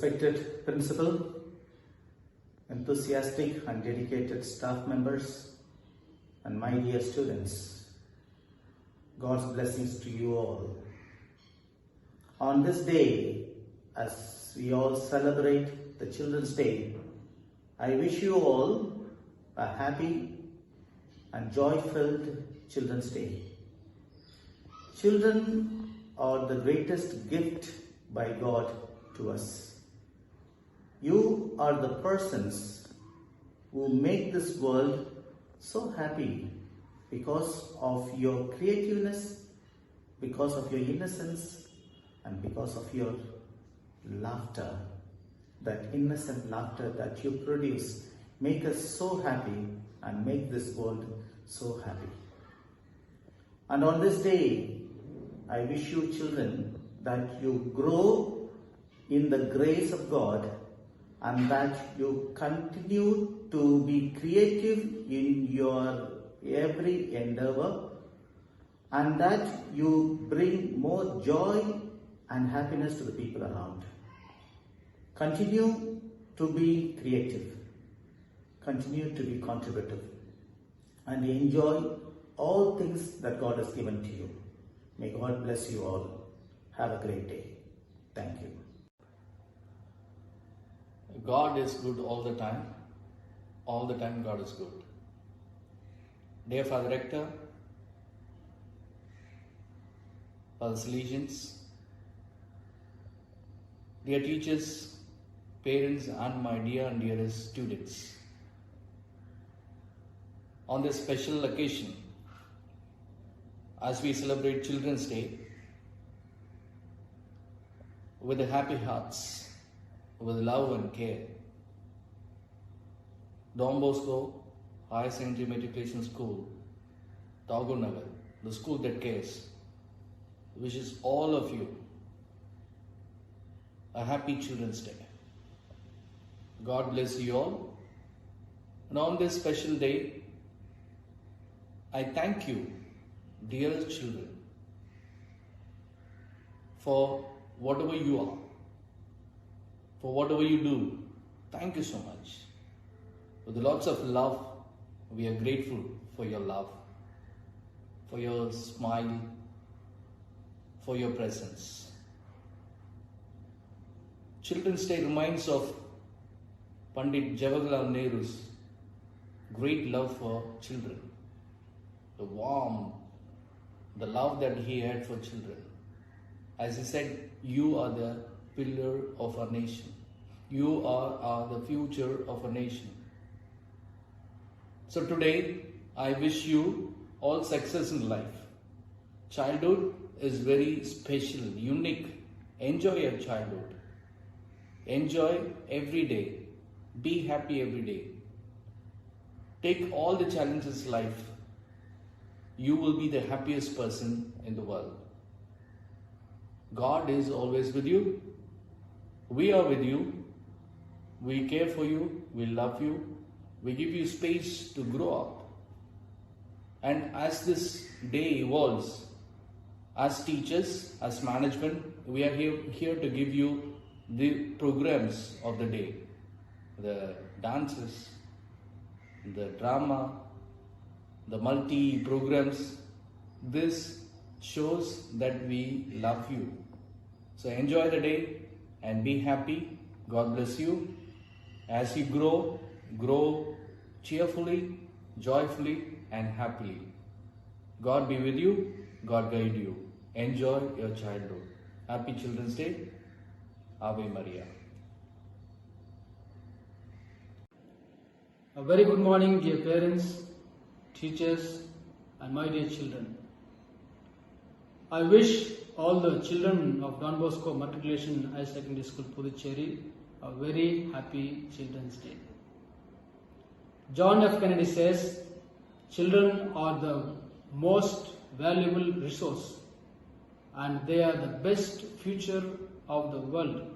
Respected Principal, enthusiastic and dedicated staff members, and my dear students, God's blessings to you all. On this day, as we all celebrate the Children's Day, I wish you all a happy and joy-filled Children's Day. Children are the greatest gift by God to us. You are the persons who make this world so happy because of your creativeness, because of your innocence, and because of your laughter. That innocent laughter that you produce make us so happy and make this world so happy. And on this day, I wish you children that you grow in the grace of God and that you continue to be creative in your every endeavor and that you bring more joy and happiness to the people around. Continue to be creative, continue to be contributive, and enjoy all things that God has given to you. May God bless you all. Have a great day. Thank you. God is good all the time. All the time God is good. Dear Father Rector, Father Salesians, dear teachers, parents, and my dear and dearest students, on this special occasion, as we celebrate Children's Day, with happy hearts, with love and care, Don Bosco Higher Secondary Matriculation School, Tagore Nagar, the school that cares, wishes all of you a happy Children's Day. God bless you all. And on this special day, I thank you, dearest children, for whatever you are, for whatever you do. Thank you so much. With lots of love, we are grateful for your love, for your smile, for your presence. Children's Day reminds of Pandit Jawaharlal Nehru's great love for children, the warmth, the love that he had for children. As he said, you are the pillar of our nation. You are the future of a nation. So today, I wish you all success in life. Childhood is very special, unique. Enjoy your childhood. Enjoy every day. Be happy every day. Take all the challenges in life. You will be the happiest person in the world. God is always with you. We are with you. We care for you. We love you. We give you space to grow up. And as this day evolves, as teachers, as management, we are here to give you the programs of the day. The dances, the drama, the multi-programs. This shows that we love you. So enjoy the day and be happy. God bless you. As you grow cheerfully, joyfully, and happily. God be with you. God guide you. Enjoy your childhood. Happy Children's Day. Ave Maria. A very good morning, dear parents, teachers, and my dear children. I wish all the children of Don Bosco Matriculation Higher Secondary School, Puducherry, a very happy Children's Day. John F. Kennedy says, children are the most valuable resource and they are the best future of the world.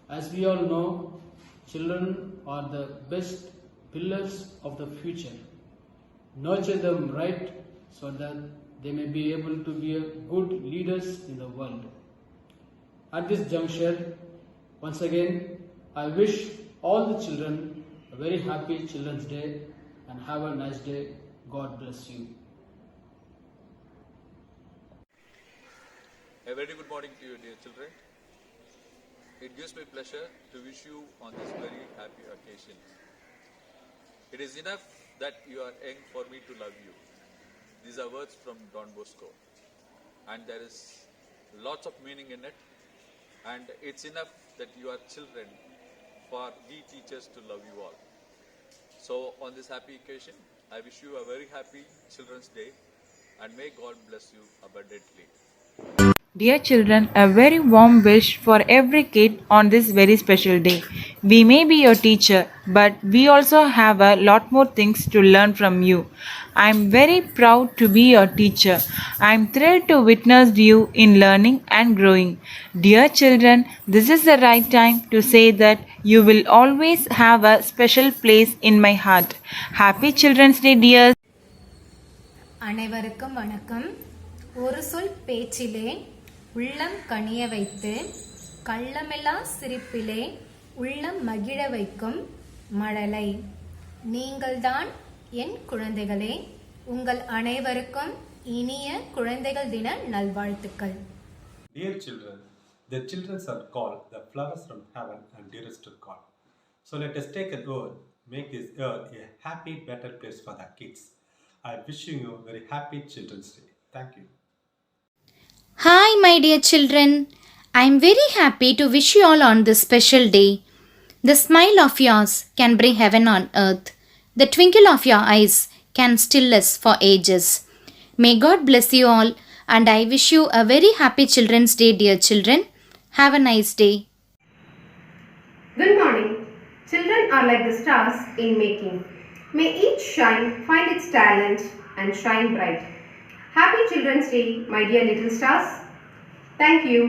As we all know, children are the best pillars of the future. Nurture them right so that they may be able to be good leaders in the world. At this juncture, Once again, I wish all the children a very happy Children's Day and have a nice day. God bless you. A very good morning to you, dear children. It gives me pleasure to wish you on this very happy occasion. It is enough that you are young for me to love you. These are words from Don Bosco, and there is lots of meaning in it, and it's enough that you are children for we teachers to love you all. So on this happy occasion, I wish you a very happy Children's Day, and may God bless you abundantly. Dear children, a very warm wish for every kid on this very special day. We may be your teacher, but we also have a lot more things to learn from you. I am very proud to be your teacher. I am thrilled to witness you in learning and growing. Dear children, this is the right time to say that you will always have a special place in my heart. Happy Children's Day, dears. அனைவருக்கும் வணக்கம். ஒரு சொல் பேச்சிலே உள்ளம் கனிய வைத்து கள்ளமில்லா சிரிப்பிலே உள்ளம் மகிழ வைக்கும் மழலை. நீங்கள்தான் என் குழந்தைகளே. உங்கள் அனைவருக்கும் இனிய குழந்தைகள் தின நல்வாழ்த்துக்கள். Dear children, the children are called the flowers from heaven and dearest to God. So let us take an oath, make this earth a happy, better place for the kids. I am wishing you a very happy Children's Day. Thank you. Hi, my dear children. I am very happy to wish you all on this special day. The smile of yours can bring heaven on earth. The twinkle of your eyes can still us for ages. May God bless you all, and I wish you a very happy Children's Day, dear children. Have a nice day. Good morning. Children are like the stars in making. May each shine find its talent and shine bright. Happy Children's Day, my dear little stars. Thank you.